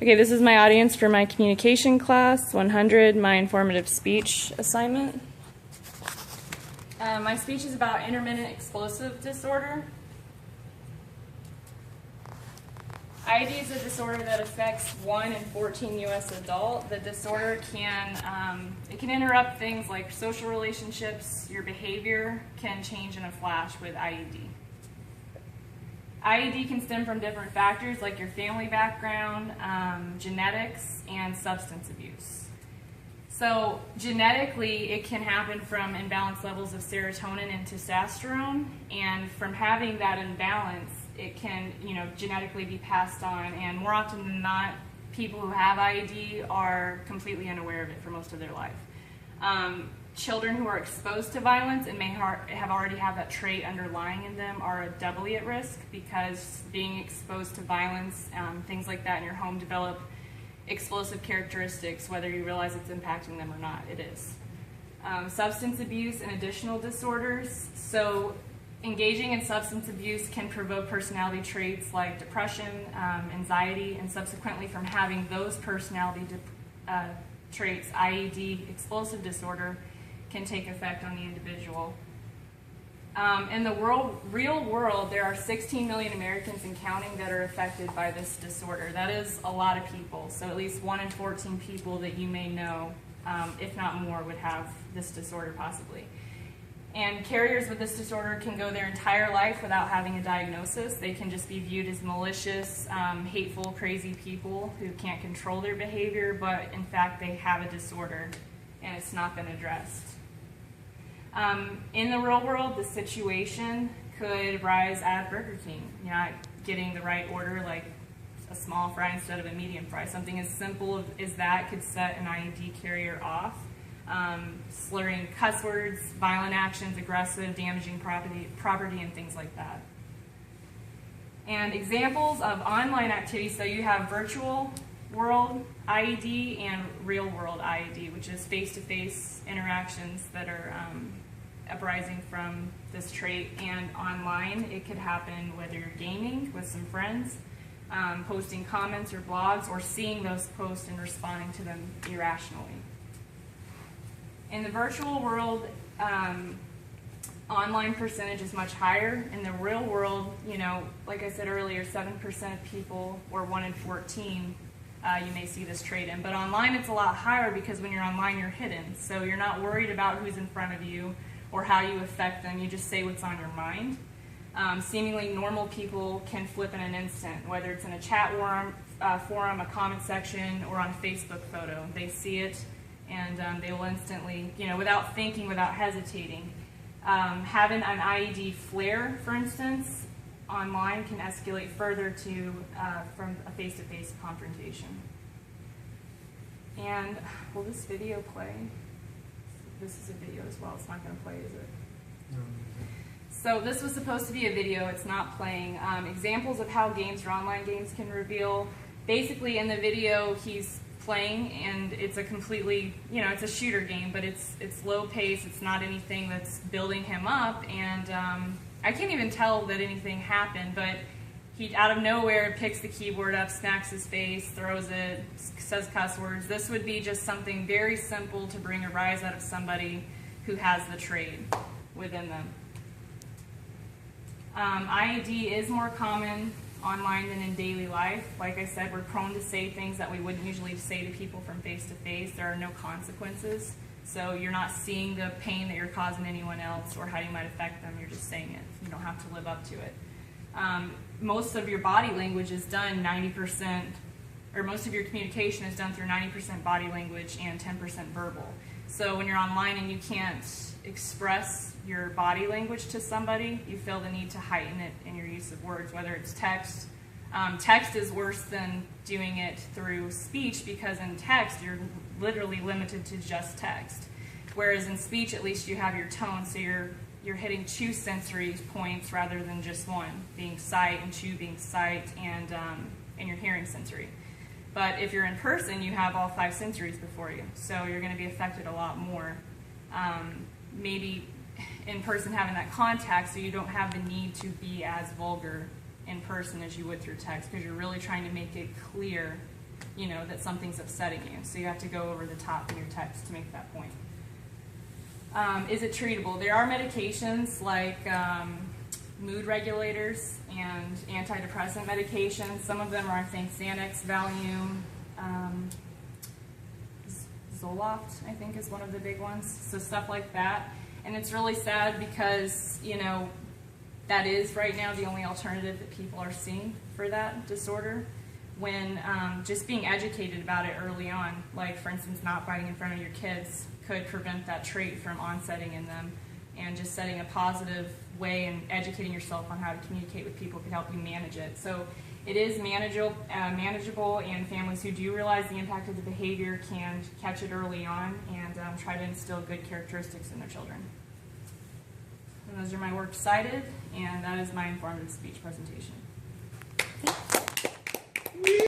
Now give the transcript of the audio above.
Okay, this is my audience for my communication class 100, my informative speech assignment. My speech is about intermittent explosive disorder. IED is a disorder that affects 1 in 14 U.S. adult. The disorder can interrupt things like social relationships. Your behavior can change in a flash with IED. IED can stem from different factors like your family background, genetics, and substance abuse. So genetically, it can happen from imbalanced levels of serotonin and testosterone, and from having that imbalance, it can, genetically be passed on. And more often than not, people who have IED are completely unaware of it for most of their life. Children who are exposed to violence and may have already have that trait underlying in them are doubly at risk, because being exposed to violence, things like that in your home, develop explosive characteristics, whether you realize it's impacting them or not. It is. Substance abuse and additional disorders. So engaging in substance abuse can provoke personality traits like depression, anxiety, and subsequently from having those personality traits, IED, explosive disorder, can take effect on the individual. In the real world, there are 16 million Americans and counting that are affected by this disorder. That is a lot of people. So at least 1 in 14 people that you may know, if not more, would have this disorder possibly. And carriers with this disorder can go their entire life without having a diagnosis. They can just be viewed as malicious, hateful, crazy people who can't control their behavior, but in fact they have a disorder and it's not been addressed. In the real world, the situation could rise at Burger King. You're not getting the right order, like a small fry instead of a medium fry. Something as simple as that could set an IED carrier off. Slurring cuss words, violent actions, aggressive, damaging property, and things like that. And examples of online activities, so you have virtual world IED and real world IED, which is face-to-face interactions that are uprising from this trait. And online, it could happen whether you're gaming with some friends, posting comments or blogs, or seeing those posts and responding to them irrationally. In the virtual world, online percentage is much higher. In the real world, like I said earlier, 7% of people, or 1 in 14, you may see this trait in. But online, it's a lot higher because when you're online, you're hidden. So you're not worried about who's in front of you or how you affect them. You just say what's on your mind. Seemingly normal people can flip in an instant, whether it's in a chat forum, a comment section, or on a Facebook photo. They see it, and they will instantly, without thinking, without hesitating. Having an IED flare, for instance, online can escalate further to from a face-to-face confrontation. And will this video play? This is a video as well. It's not going to play, is it? No. So this was supposed to be a video. It's not playing. Examples of how games or online games can reveal. Basically, in the video, he's playing, and it's a completely, it's a shooter game, but it's low pace. It's not anything that's building him up, and I can't even tell that anything happened, but he out of nowhere picks the keyboard up, smacks his face, throws it, says cuss words. This would be just something very simple to bring a rise out of somebody who has the trait within them. IED is more common online than in daily life. Like I said, we're prone to say things that we wouldn't usually say to people from face to face. There are no consequences, so you're not seeing the pain that you're causing anyone else or how you might affect them. You're just saying it. You don't have to live up to it. Most of your body language is done 90%, or most of your communication is done through 90% body language and 10% verbal. So when you're online and you can't express your body language to somebody, you feel the need to heighten it in your use of words, whether it's text. Text is worse than doing it through speech, because in text you're literally limited to just text. Whereas in speech, at least you have your tone, so you're hitting 2 sensory points rather than just one, being sight, and 2 being sight, and your hearing sensory. But if you're in person, you have all 5 sensories before you, so you're going to be affected a lot more. Maybe in person having that contact, so you don't have the need to be as vulgar in person as you would through text, because you're really trying to make it clear you know, that something's upsetting you. So you have to go over the top in your text to make that point. Is it treatable? There are medications like mood regulators and antidepressant medications. Some of them are, I think, Xanax, Valium, Zoloft, I think, is one of the big ones. So stuff like that. And it's really sad because, you know, that is right now the only alternative that people are seeing for that disorder. When just being educated about it early on, like for instance not biting in front of your kids, could prevent that trait from onsetting in them, and just setting a positive way and educating yourself on how to communicate with people could help you manage it. So it is manageable, and families who do realize the impact of the behavior can catch it early on and try to instill good characteristics in their children. And those are my works cited, and that is my informative speech presentation.